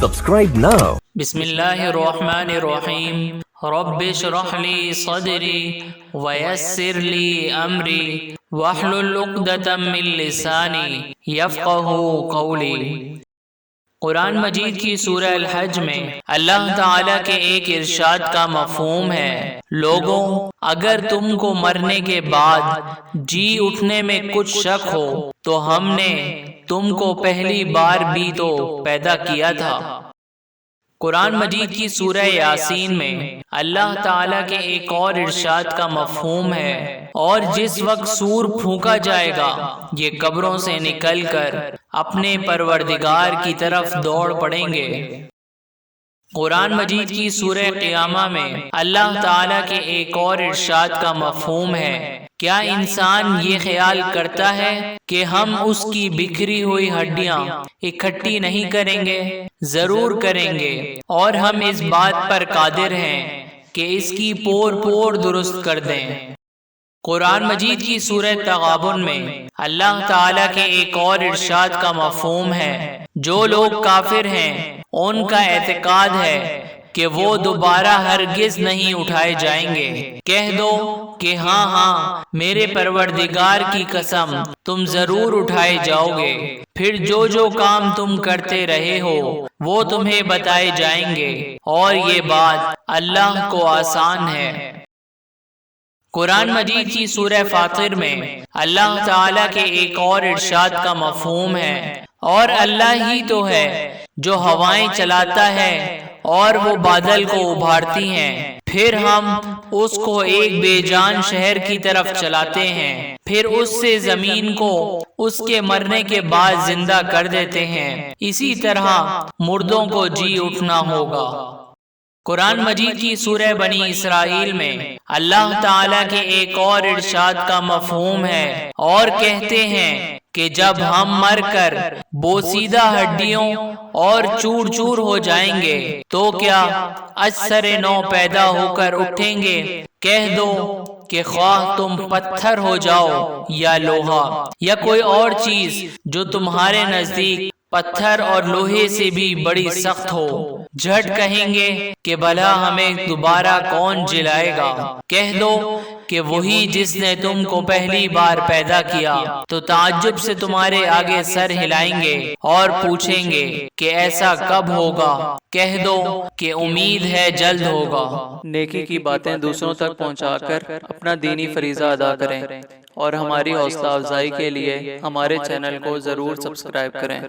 Subscribe now. بسم اللہ الرحمن الرحیم رب اشرح لی صدری ویسر لی امری واحلل عقدۃ من لسانی یفقہوا قولی۔ قرآن مجید کی سورہ الحج میں اللہ تعالیٰ کے ایک ارشاد کا مفہوم ہے، لوگوں اگر تم کو مرنے کے بعد جی اٹھنے میں کچھ شک ہو تو ہم نے تم کو پہلی بار بھی تو پیدا کیا تھا۔ قرآن مجید کی سورہ یاسین میں اللہ تعالیٰ کے ایک اور ارشاد کا مفہوم ہے، اور جس وقت سور پھونکا جائے گا یہ قبروں سے نکل کر اپنے پروردگار کی طرف دوڑ پڑیں گے۔ قرآن مجید کی سورہ قیامہ میں اللہ تعالیٰ کے ایک اور ارشاد کا مفہوم ہے، کیا انسان یہ خیال کرتا ہے کہ ہم اس کی بکھری ہوئی ہڈیاں اکٹھی نہیں کریں گے؟ ضرور کریں گے، اور ہم اس بات پر قادر ہیں کہ اس کی پور پور درست کر دیں۔ قرآن مجید کی سورہ تغابن میں اللہ تعالیٰ کے ایک اور ارشاد کا مفہوم ہے، جو لوگ کافر ہیں ان کا اعتقاد ہے کہ وہ دوبارہ ہرگز نہیں اٹھائے جائیں گے۔ کہہ دو کہ ہاں ہاں میرے پروردگار کی قسم تم ضرور اٹھائے جاؤ گے، پھر جو جو کام تم کرتے رہے ہو وہ تمہیں بتائے جائیں گے، اور یہ بات اللہ کو آسان ہے۔ قرآن مجید کی سورہ فاطر میں اللہ تعالیٰ کے ایک اور ارشاد کا مفہوم ہے، اور اللہ ہی تو ہے جو ہوائیں چلاتا ہے اور وہ بادل کو ابھارتی ہیں، پھر ہم اس کو ایک بے جان شہر کی طرف چلاتے ہیں، پھر اس سے زمین کو اس کے مرنے کے بعد زندہ کر دیتے ہیں، اسی طرح مردوں کو جی اٹھنا ہوگا۔ قرآن مجید کی سورہ بنی اسرائیل میں اللہ تعالیٰ کے ایک اور ارشاد کا مفہوم ہے، اور کہتے ہیں کہ جب ہم مر کر بوسیدہ ہڈیوں اور چور چور ہو جائیں گے تو کیا از سر نو پیدا ہو کر اٹھیں گے؟ کہہ دو کہ خواہ تم پتھر ہو جاؤ یا لوہا یا کوئی اور چیز جو تمہارے نزدیک پتھر اور لوہے سے بھی بڑی سخت ہو، جھٹ کہیں گے کہ بھلا ہمیں دوبارہ کون جلائے گا؟ کہہ دو کہ وہی جس نے تم کو پہلی بار پیدا کیا، تو تعجب سے تمہارے آگے سر ہلائیں گے اور پوچھیں گے کہ ایسا کب ہوگا؟ کہہ دو کہ امید ہے جلد ہوگا۔ نیکی کی باتیں دوسروں تک پہنچا کر اپنا دینی فریضہ ادا کریں، اور ہماری حوصلہ افزائی کے لیے ہمارے چینل کو ضرور سبسکرائب کریں۔